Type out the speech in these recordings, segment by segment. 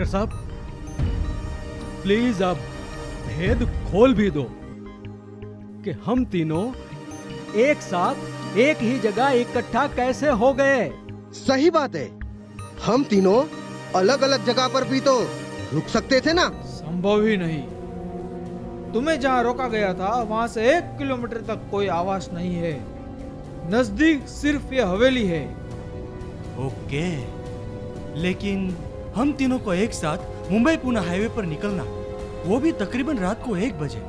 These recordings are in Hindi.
इंस्पेक्टर साहब, प्लीज अब भेद खोल भी दो कि हम तीनों एक साथ एक ही जगह इकट्ठा कैसे हो गए। सही बात है, हम तीनों अलग अलग जगह पर भी तो रुक सकते थे ना। संभव ही नहीं। तुम्हें जहाँ रोका गया था वहाँ से 1 किलोमीटर तक कोई आवाज नहीं है। नजदीक सिर्फ ये हवेली है। ओके, लेकिन हम तीनों को एक साथ मुंबई पुणे हाईवे पर निकलना, वो भी तकरीबन रात को 1 बजे,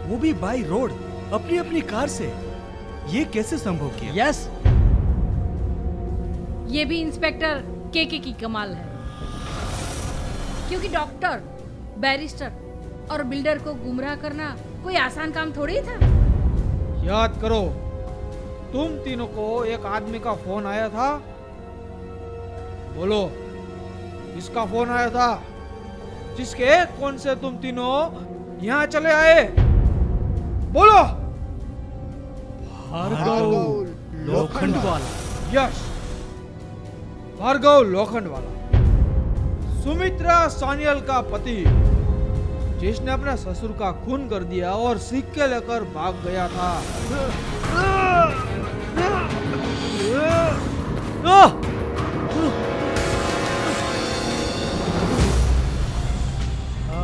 वो भी बाई रोड अपनी अपनी कार से, ये कैसे संभव किया? यस, ये भी इंस्पेक्टर केके की कमाल है, क्योंकि डॉक्टर, बैरिस्टर और बिल्डर को गुमराह करना कोई आसान काम थोड़ी था। याद करो, तुम तीनों को एक आदमी का फोन आया था। बोलो, किसका फोन आया था? जिसके एक फोन से तुम तीनों यहाँ चले आए? बोलो। भार्गव लोखंडवाला। यस, भार्गव लोखंडवाला, सुमित्रा सान्याल का पति, जिसने अपने ससुर का खून कर दिया और सिक्के लेकर भाग गया था।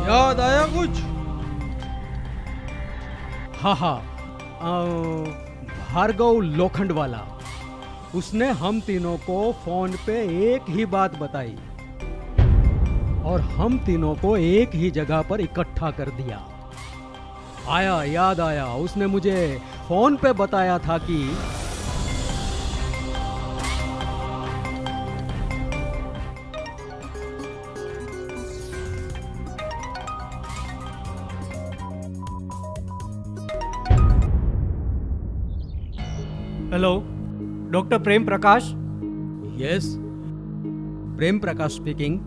याद आया कुछ? हाँ, भार्गव लोखंडवाला, उसने हम तीनों को फोन पे एक ही बात बताई और हम तीनों को एक ही जगह पर इकट्ठा कर दिया। याद आया, उसने मुझे फोन पे बताया था कि hello, doctor Prem Prakash. Yes, Prem Prakash speaking.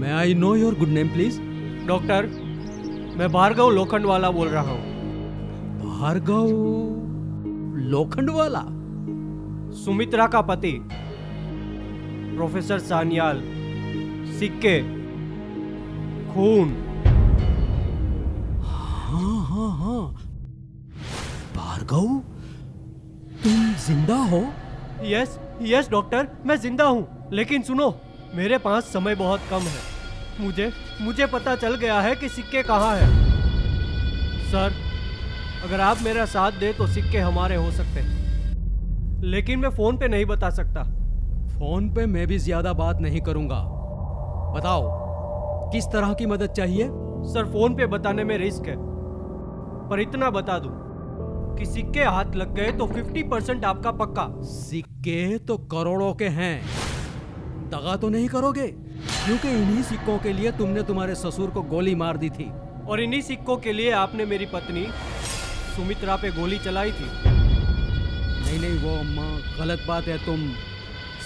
May I know your good name please? Doctor, मैं भार्गव लोखंडवाला बोल रहा हूँ। भार्गव लोखंडवाला? सुमित्रा का पति, प्रोफेसर सान्याल, सिक्के, खून। हाँ, भार्गव, तुम जिंदा हो? यस डॉक्टर, मैं जिंदा हूँ। लेकिन सुनो, मेरे पास समय बहुत कम है। मुझे पता चल गया है कि सिक्के कहाँ हैं। सर, अगर आप मेरा साथ दे तो सिक्के हमारे हो सकते हैं, लेकिन मैं फोन पे नहीं बता सकता। फोन पे मैं भी ज्यादा बात नहीं करूंगा। बताओ, किस तरह की मदद चाहिए? सर, फोन पे बताने में रिस्क है, पर इतना बता दूं कि सिक्के हाथ लग गए तो 50% आपका पक्का। सिक्के तो करोड़ों के हैं, दगा तो नहीं करोगे? क्योंकि इन्हीं सिक्कों के लिए तुमने तुम्हारे ससुर को गोली मार दी थी, और इन्हीं सिक्कों के लिए आपने मेरी पत्नी सुमित्रा पे गोली चलाई थी। नहीं, वो गलत बात है। तुम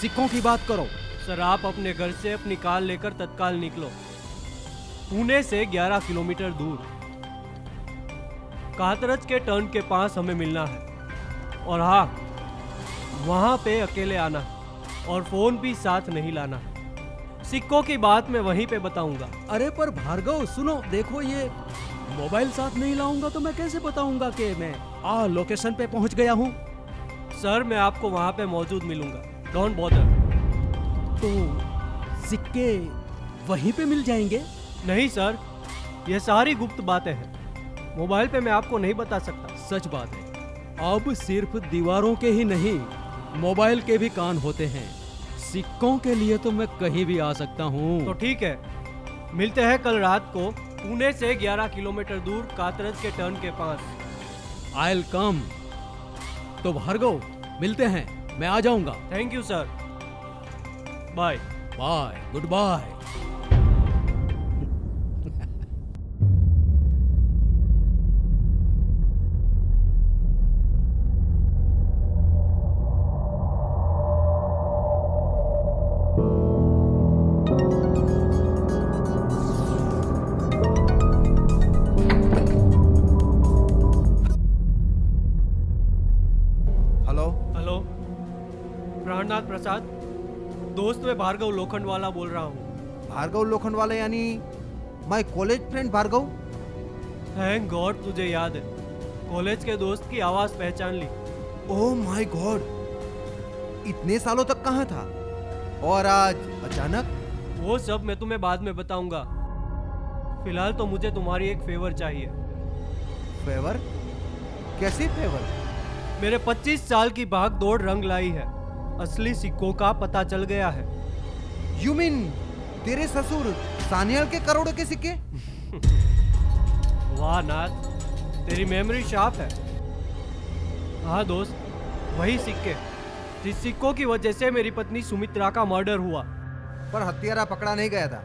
सिक्कों की बात करो। सर, आप अपने घर से अपनी कार लेकर तत्काल निकलो। पुणे से 11 किलोमीटर दूर कातरज के टर्न के पास हमें मिलना है। और हाँ, वहां पे अकेले आना और फोन भी साथ नहीं लाना। सिक्कों की बात मैं वहीं पे बताऊंगा। अरे पर भार्गव सुनो, देखो, ये मोबाइल साथ नहीं लाऊंगा तो मैं कैसे बताऊंगा कि मैं लोकेशन पे पहुंच गया हूं? सर, मैं आपको वहां पे मौजूद मिलूंगा, डोंट बॉदर। तो सिक्के वहीं पे मिल जाएंगे? नहीं सर, ये सारी गुप्त बातें हैं, मोबाइल पे मैं आपको नहीं बता सकता। सच बात है, अब सिर्फ दीवारों के ही नहीं, मोबाइल के भी कान होते हैं। सिक्कों के लिए तो मैं कहीं भी आ सकता हूँ। तो ठीक है, मिलते हैं कल रात को पुणे से 11 किलोमीटर दूर कातरज के टर्न के पास। I'll come। तो भार्गव, मिलते हैं, मैं आ जाऊंगा। Thank you sir, bye bye, good bye. Hello, Prannath Prasad, दोस्त मैं भार्गव लोखंडवाला बोल रहा हूँ। भार्गव लोखंडवाला यानी my college friend Bhargav. Thank God तुझे याद है। कॉलेज के दोस्त की आवाज पहचान ली। ओह माय गॉड, इतने सालों तक कहाँ था और आज अचानक? वो सब मैं तुम्हें बाद में बताऊंगा। फिलहाल तो मुझे तुम्हारी एक फेवर चाहिए। फेवर? कैसी फेवर? मेरे 25 साल की भाग दौड़ रंग लाई है। असली सिक्कों का पता चल गया है। यू मीन तेरे ससुर सानियल के करोड़ों के सिक्के? वाह नाथ, तेरी मेमोरी शार्प है। हाँ दोस्त, वही सिक्के जिस सिक्कों की वजह से मेरी पत्नी सुमित्रा का मर्डर हुआ। पर हत्यारा पकड़ा नहीं गया था।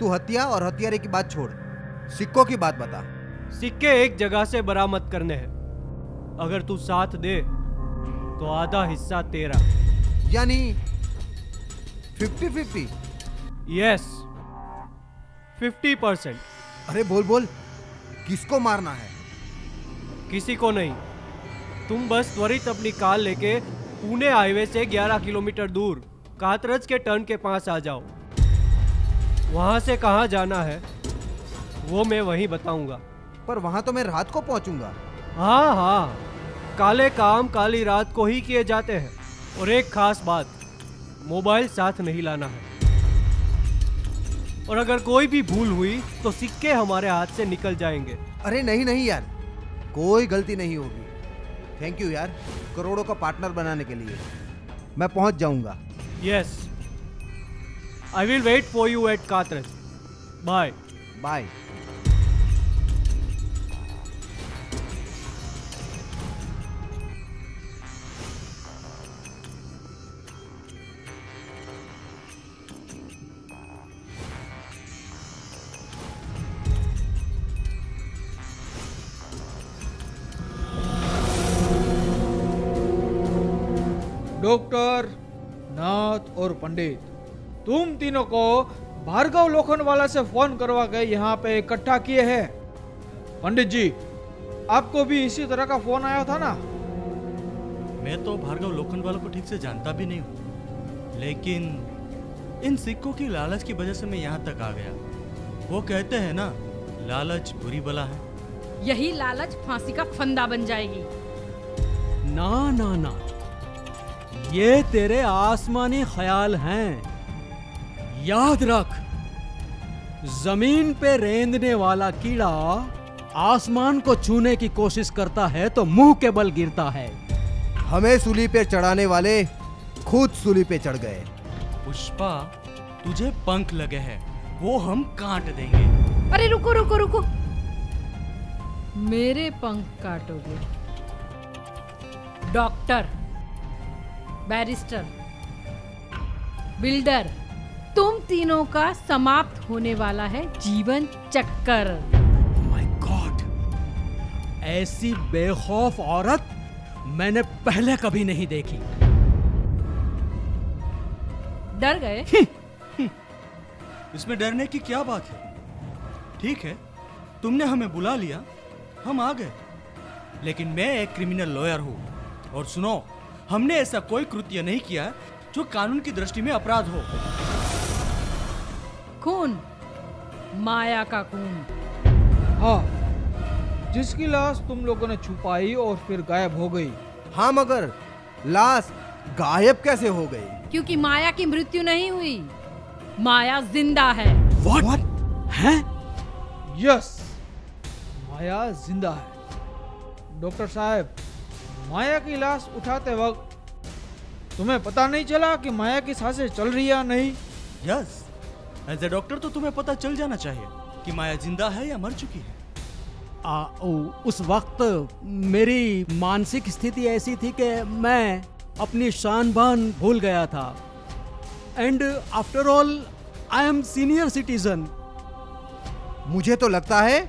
तू हत्या और हत्यारे की बात छोड़, सिक्कों की बात बता। सिक्के एक जगह से बरामद करने हैं। अगर तू साथ दे तो आधा हिस्सा तेरा। यानी 50-50? यस, 50%। अरे बोल बोल, किसको मारना है? किसी को नहीं। तुम बस त्वरित अपनी कार लेके पुणे हाईवे से 11 किलोमीटर दूर कातरज के टर्न के पास आ जाओ। वहां से कहाँ जाना है वो मैं वहीं बताऊंगा। पर वहां तो मैं रात को पहुंचूंगा। हाँ हाँ, काले काम काली रात को ही किए जाते हैं। और एक खास बात, मोबाइल साथ नहीं लाना है। और अगर कोई भी भूल हुई तो सिक्के हमारे हाथ से निकल जाएंगे। अरे नहीं नहीं यार, कोई गलती नहीं होगी। थैंक यू यार, करोड़ों का पार्टनर बनाने के लिए। मैं पहुंच जाऊंगा। Yes, I will wait for you at Katraj. Bye bye. Doctor, Nath और पंडित, तुम तीनों को भार्गव लोखंडवाला से फोन करवा के यहाँ पे इकट्ठा किए हैं। पंडित जी, आपको भी इसी तरह का फोन आया था ना? मैं तो भार्गव लोखंडवाला को ठीक से जानता भी नहीं हूँ, लेकिन इन सिक्कों की लालच की वजह से मैं यहाँ तक आ गया। वो कहते हैं ना, लालच बुरी बला है। यही लालच फांसी का फंदा बन जाएगी। ना ना ना, ये तेरे आसमानी ख्याल हैं। याद रख, जमीन पे रेंदने वाला कीड़ा आसमान को छूने की कोशिश करता है तो मुंह के बल गिरता है। हमें सूली पे चढ़ाने वाले खुद सूली पे चढ़ गए। पुष्पा, तुझे पंख लगे हैं, वो हम काट देंगे। अरे रुको रुको रुको, मेरे पंख काटोगे? डॉक्टर, बैरिस्टर, बिल्डर, तुम तीनों का समाप्त होने वाला है जीवन चक्कर। माय गॉड, ऐसी बेखौफ औरत मैंने पहले कभी नहीं देखी। डर गए? इसमें डरने की क्या बात है? ठीक है, तुमने हमें बुला लिया, हम आ गए। लेकिन मैं एक क्रिमिनल लॉयर हूँ, और सुनो, हमने ऐसा कोई कृत्य नहीं किया जो कानून की दृष्टि में अपराध हो। खून, माया का खून। हाँ, जिसकी लाश तुम लोगों ने छुपाई और फिर गायब हो गई। हाँ, मगर लाश गायब कैसे हो गई? क्योंकि माया की मृत्यु नहीं हुई, माया जिंदा है। What? हैं? यस, माया जिंदा है। डॉक्टर साहब, माया की लाश उठाते वक्त तुम्हें पता नहीं चला कि माया की सांसें चल रही है या नहीं? यस, एज ए डॉक्टर तो तुम्हें पता चल जाना चाहिए कि माया जिंदा है या मर चुकी है। उस वक्त मेरी मानसिक स्थिति ऐसी थी कि मैं अपनी शान बान भूल गया था। And after all I am senior citizen. मुझे तो लगता है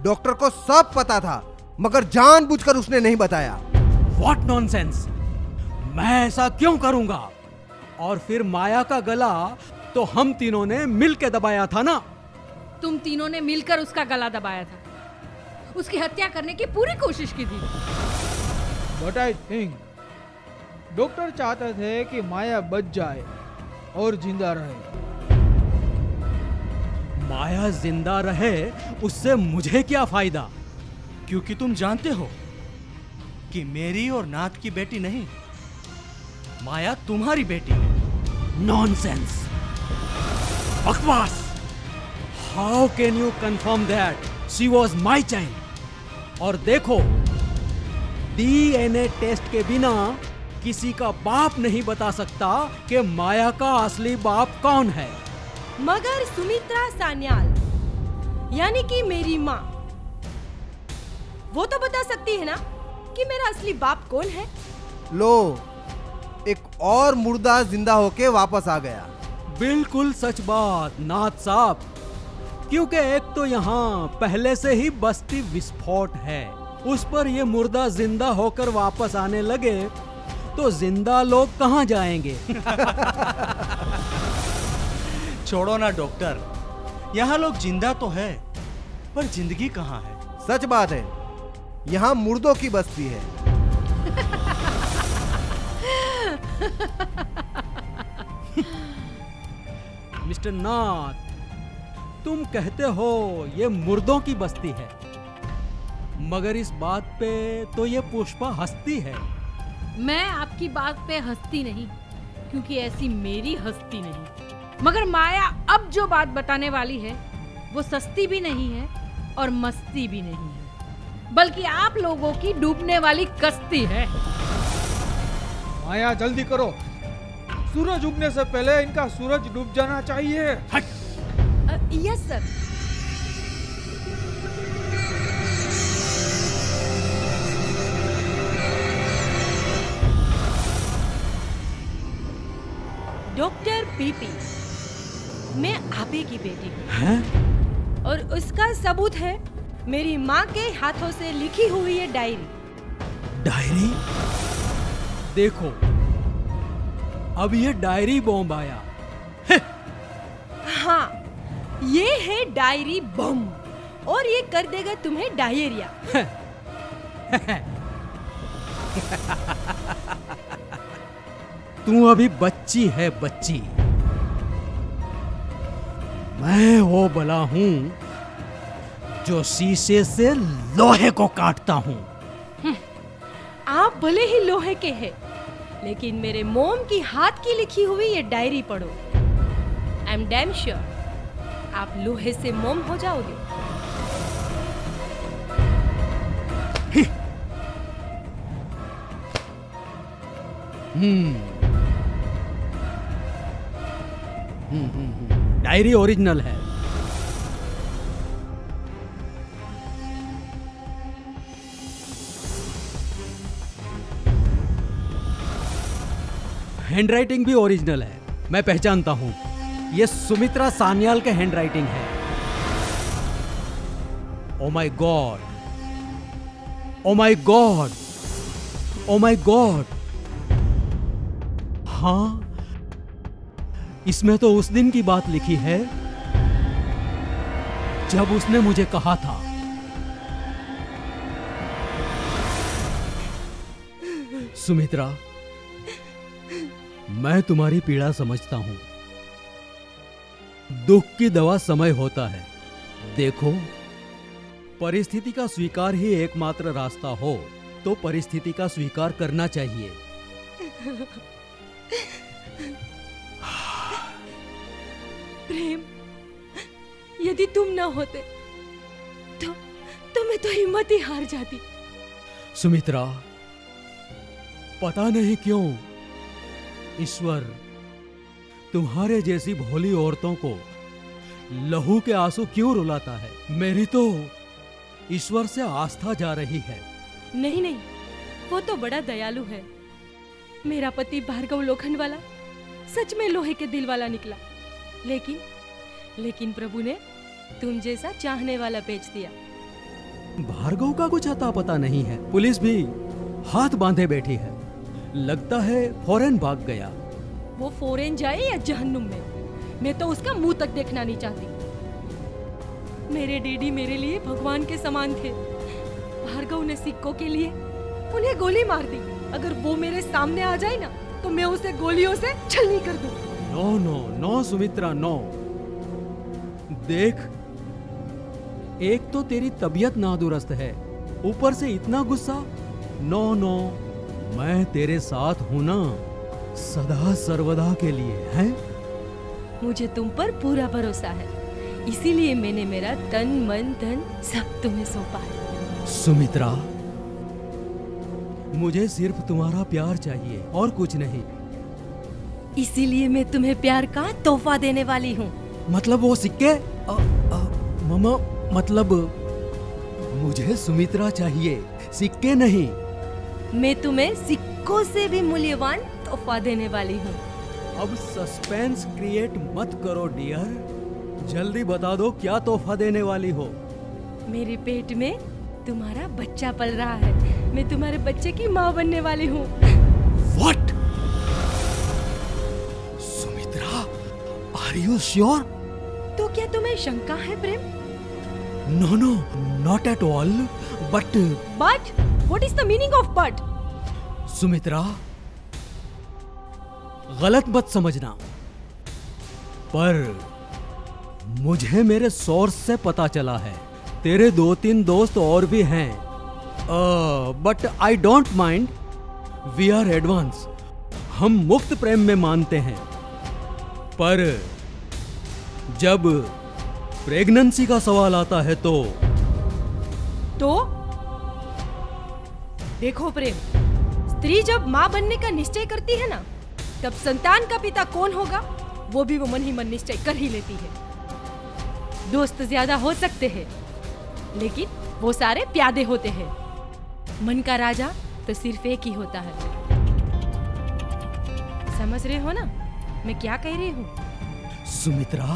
डॉक्टर को सब पता था, मगर जानबूझकर उसने नहीं बताया। What nonsense! मैं ऐसा क्यों करूंगा? और फिर माया का गला तो हम तीनों ने मिल के दबाया था ना। तुम तीनों ने मिलकर उसका गला दबाया था, उसकी हत्या करने की पूरी कोशिश की थी। बट आई थिंक डॉक्टर चाहते थे कि माया बच जाए, और जिंदा रहे। माया जिंदा रहे उससे मुझे क्या फायदा? क्योंकि तुम जानते हो कि मेरी और नाथ की बेटी नहीं, माया तुम्हारी बेटी है। नॉनसेंस, बकवास। How can you confirm that she was my child? और देखो, डीएनए टेस्ट के बिना किसी का बाप नहीं बता सकता कि माया का असली बाप कौन है। मगर सुमित्रा सान्याल यानी कि मेरी माँ, वो तो बता सकती है ना कि मेरा असली बाप कौन है। लो, एक और मुर्दा जिंदा होके वापस आ गया। बिल्कुल सच बात नाथ साहब, क्योंकि एक तो यहाँ पहले से ही बस्ती विस्फोट है, उस पर ये मुर्दा जिंदा होकर वापस आने लगे तो जिंदा लोग कहाँ जाएंगे? छोड़ो ना डॉक्टर, यहाँ लोग जिंदा तो है पर जिंदगी कहाँ है? सच बात है, यहाँ मुर्दों की बस्ती है। मिस्टर नाथ, तुम कहते हो ये मुर्दों की बस्ती है, मगर इस बात पे तो ये पुष्पा हंसती है। मैं आपकी बात पे हंसती नहीं, क्योंकि ऐसी मेरी हंसती नहीं। मगर माया अब जो बात बताने वाली है वो सस्ती भी नहीं है और मस्ती भी नहीं है, बल्कि आप लोगों की डूबने वाली कश्ती है। माया जल्दी करो, सूरज उगने से पहले इनका सूरज डूब जाना चाहिए। Yes sir. डॉक्टर पीपी, मैं आपे की बेटी हूँ और उसका सबूत है मेरी माँ के हाथों से लिखी हुई ये डायरी। डायरी? देखो, अब ये डायरी बॉम्ब आया। हाँ, ये है डायरी बम और ये कर देगा तुम्हें डायरिया। तू अभी बच्ची है, बच्ची। मैं वो बला हूं जो शीशे से लोहे को काटता हूं। आप भले ही लोहे के हैं, लेकिन मेरे मोम की हाथ की लिखी हुई ये डायरी पढ़ो। आई एम डैम श्योर आप लोहे से मोम हो जाओगे। डायरी ओरिजिनल है। हैंडराइटिंग भी ओरिजिनल है, मैं पहचानता हूं। ये सुमित्रा सान्याल के हैंडराइटिंग है। Oh my God, oh my God, oh my God. हाँ, इसमें तो उस दिन की बात लिखी है जब उसने मुझे कहा था, सुमित्रा, मैं तुम्हारी पीड़ा समझता हूं। दुख की दवा समय होता है। देखो, परिस्थिति का स्वीकार ही एकमात्र रास्ता हो तो परिस्थिति का स्वीकार करना चाहिए। प्रेम, यदि तुम न होते तो मैं तो हिम्मत ही हार जाती। सुमित्रा, पता नहीं क्यों ईश्वर तुम्हारे जैसी भोली औरतों को लहू के आंसू क्यों रुलाता है। मेरी तो ईश्वर से आस्था जा रही है। नहीं नहीं, वो तो बड़ा दयालु है। मेरा पति भार्गव लोखंडवाला सच में लोहे के दिल वाला निकला, लेकिन प्रभु ने तुम जैसा चाहने वाला बेच दिया। भार्गव का कुछ अता पता नहीं है। पुलिस भी हाथ बांधे बैठी है, लगता है फौरन भाग गया। वो फौरन जाए या जहन्नुम में, मैं तो उसका मुंह तक देखना नहीं चाहती। मेरे डैडी मेरे लिए भगवान के समान थे। भार्गव ने सिक्कों के लिए उन्हें गोली मार दी। अगर वो मेरे सामने आ जाए ना तो मैं उसे गोलियों से छलनी कर दूं। No no no Sumitra, no. देख, एक तो तेरी तबीयत नादुरुस्त है, ऊपर से इतना गुस्सा। नो नो, मैं तेरे साथ हूं ना, सदा सर्वदा के लिए, हैं? मुझे तुम पर पूरा भरोसा है, इसीलिए मैंने मेरा तन मन धन सब तुम्हें सौंपा है। सुमित्रा, मुझे सिर्फ तुम्हारा प्यार चाहिए और कुछ नहीं। इसीलिए मैं तुम्हें प्यार का तोहफा देने वाली हूँ। मतलब वो सिक्के? ममा, मतलब मुझे सुमित्रा चाहिए, सिक्के नहीं। मैं तुम्हें सिक्कों से भी मूल्यवान तोहफा देने वाली हूँ। अब सस्पेंस क्रिएट मत करो डियर, जल्दी बता दो क्या तोहफा देने वाली हो। मेरे पेट में तुम्हारा बच्चा पल रहा है, मैं तुम्हारे बच्चे की माँ बनने वाली हूँ। What? Sumitra, are you sure? तो क्या तुम्हें शंका है Prem? No no, not at all, but what is the meaning of but? Sumitra, गलत मत समझना, पर मुझे मेरे सोर्स से पता चला है तेरे 2-3 दोस्त और भी हैं, but I don't mind, we are advance, हम मुक्त प्रेम में मानते हैं, पर जब प्रेगनेंसी का सवाल आता है तो देखो प्रेम, स्त्री जब माँ बनने का निश्चय करती है ना, तब संतान का पिता कौन होगा वो भी वो मन ही मन निश्चय कर ही लेती है। दोस्त ज्यादा हो सकते हैं, लेकिन वो सारे प्यादे होते हैं। मन का राजा तो सिर्फ एक ही होता है। समझ रहे हो ना मैं क्या कह रही हूँ? Sumitra,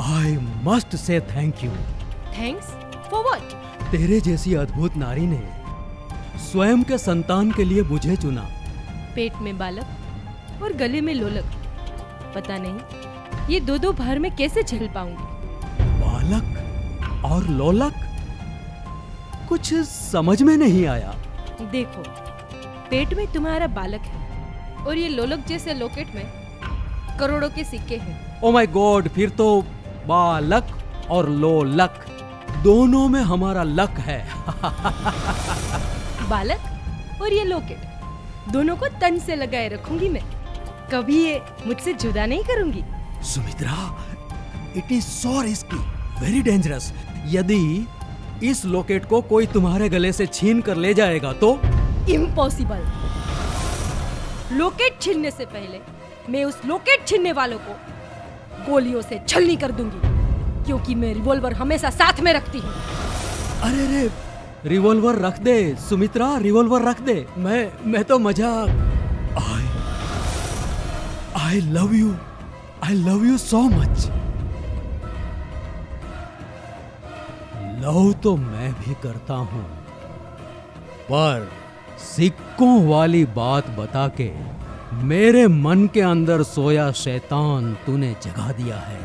I must say thank you. Thanks for what? तेरे जैसी अद्भुत नारी ने स्वयं के संतान के लिए मुझे चुना। पेट में बालक और गले में लोलक, पता नहीं ये दो भार में कैसे झेल पाऊंगी। बालक और लोलक, कुछ समझ में नहीं आया। देखो, पेट में तुम्हारा बालक है और ये लोलक जैसे लॉकेट में करोड़ों के सिक्के हैं। ओ माय गॉड, फिर तो बालक और लोलक दोनों में हमारा लक है। बालक और ये लॉकेट दोनों को तन से लगाए रखूंगी मैं, कभी ये मुझसे जुदा नहीं करूंगी। Sumitra, it is so risky, very dangerous. यदि इस लॉकेट को कोई तुम्हारे गले से छीन कर ले जाएगा तो? इम्पॉसिबल। लॉकेट छीनने से पहले मैं उस लॉकेट छीनने वालों को गोलियों से छलनी कर दूंगी, क्योंकि मैं रिवॉल्वर हमेशा साथ में रखती हूँ। अरे रे, रिवॉल्वर रख दे सुमित्रा, रिवॉल्वर रख दे। मैं तो मजाक। आई love you so much. Love तो मैं भी करता हूं, पर सिक्कों वाली बात बता के मेरे मन के अंदर सोया शैतान तूने जगा दिया है,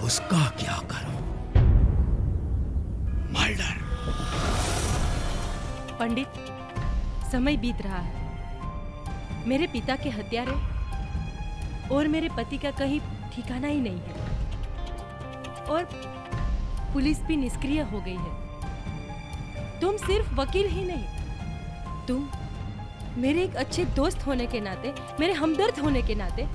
उसका क्या करूं? मर्डर। पंडित, समय बीत रहा है, मेरे पिता के हत्यारे और मेरे पति का कहीं ठिकाना ही नहीं है, और पुलिस भी निष्क्रिय हो गई है। तुम सिर्फ वकील ही नहीं, तुम मेरे एक अच्छे दोस्त होने के नाते, मेरे हमदर्द होने के नाते,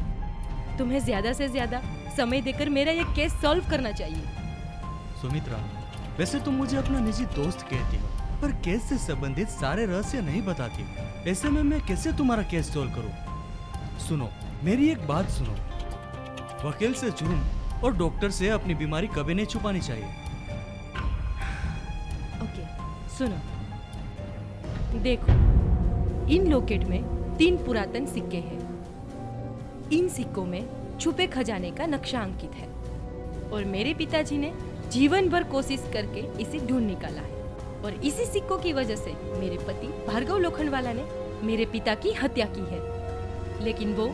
तुम्हें ज्यादा से ज्यादा समय देकर मेरा ये केस सॉल्व करना चाहिए। सुमित्रा, वैसे तुम मुझे अपना निजी दोस्त कहती हो, पर केस से संबंधित सारे रहस्य नहीं बताती। ऐसे में मैं कैसे तुम्हारा केस सॉल्व करूं? सुनो, मेरी एक बात सुनो, वकील से जुर्म और डॉक्टर से अपनी बीमारी कभी नहीं छुपानी चाहिए। ओके, सुनो, देखो, इन लॉकेट में 3 पुरातन सिक्के हैं। इन सिक्कों में छुपे खजाने का नक्शा अंकित है, और मेरे पिताजी ने जीवन भर कोशिश करके इसे ढूंढ निकाला है, और इसी सिक्कों की वजह से मेरे पति भार्गव लोखंडवाला ने मेरे पिता की हत्या की है। लेकिन वो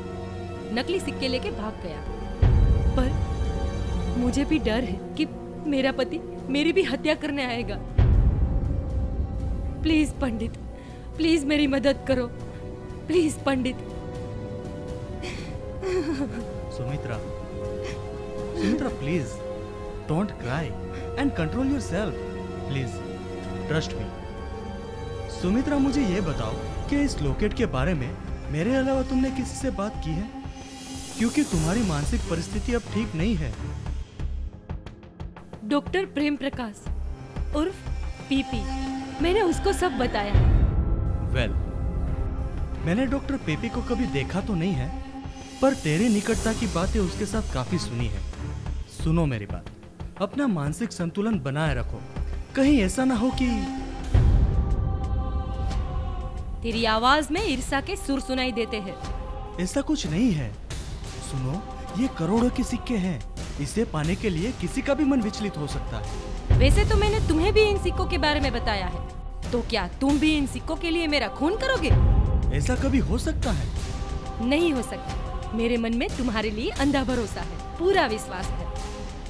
नकली सिक्के लेके भाग गया, पर मुझे भी डर है कि मेरा पति मेरी भी हत्या करने आएगा। प्लीज पंडित, प्लीज मेरी मदद करो, please Pandit. Sumitra, Sumitra please don't cry and control yourself, please trust me. Sumitra, मुझे ये बताओ कि इस लॉकेट के बारे में मेरे अलावा तुमने किसी से बात की है? क्योंकि तुम्हारी मानसिक परिस्थिति अब ठीक नहीं है। डॉक्टर प्रेम प्रकाश उर्फ पीपी, मैंने उसको सब बताया। वेल, मैंने डॉक्टर पेपी को कभी देखा तो नहीं है, पर तेरी निकटता की बातें उसके साथ काफी सुनी है। सुनो मेरी बात, अपना मानसिक संतुलन बनाए रखो। कहीं ऐसा ना हो कि तेरी आवाज में ईर्ष्या के सुर सुनाई देते हैं। ऐसा कुछ नहीं है। सुनो, ये करोड़ों के सिक्के हैं। इसे पाने के लिए किसी का भी मन विचलित हो सकता है। वैसे तो मैंने तुम्हें भी इन सिक्कों के बारे में बताया है, तो क्या तुम भी इन सिक्कों के लिए मेरा खून करोगे? ऐसा कभी हो सकता है? नहीं हो सकता। मेरे मन में तुम्हारे लिए अंधा भरोसा है, पूरा विश्वास है।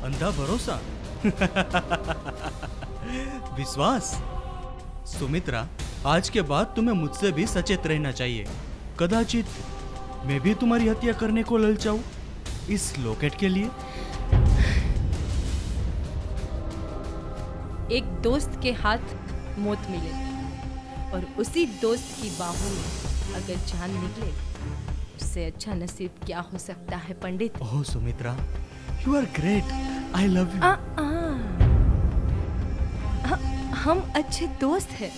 अंधा भरोसा? विश्वास? सुमित्रा, आज के बाद तुम्हें मुझसे भी सचेत रहना चाहिए। कदाचित मैं भी तुम्हारी हत्या करने को ललचाऊं इस लॉकेट के लिए। एक दोस्त के हाथ मौत मिले और उसी दोस्त की बाहों में अगर जान निकले, उससे अच्छा नसीब क्या हो सकता है Pandit? Oh Sumitra, you are great, I love you. हम अच्छे दोस्त हैं।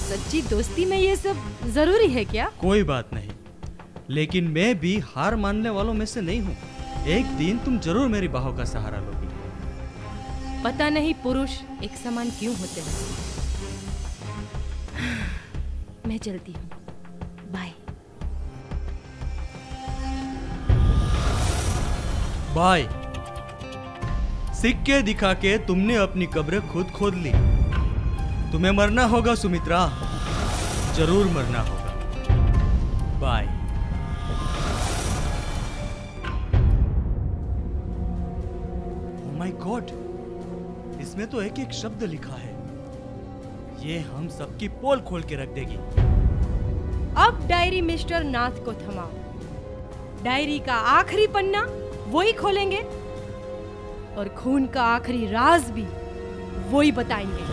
सच्ची दोस्ती में ये सब जरूरी है क्या? कोई बात नहीं, लेकिन मैं भी हार मानने वालों में से नहीं हूँ। एक दिन तुम जरूर मेरी बाहों का सहारा लोगी। पता नहीं पुरुष एक समान क्यों होते हैं। मैं चलती हूँ, बाय। बाय। सिक्के दिखा के तुमने अपनी कब्र खुद खोद ली। तुम्हें मरना होगा सुमित्रा, जरूर मरना होगा। बाय। ओह माय गॉड, इसमें तो एक एक शब्द लिखा है। ये हम सबकी पोल खोल के रख देगी। अब डायरी मिस्टर नाथ को थमाओ। डायरी का आखिरी पन्ना वही खोलेंगे और खून का आखिरी राज भी वही बताएंगे।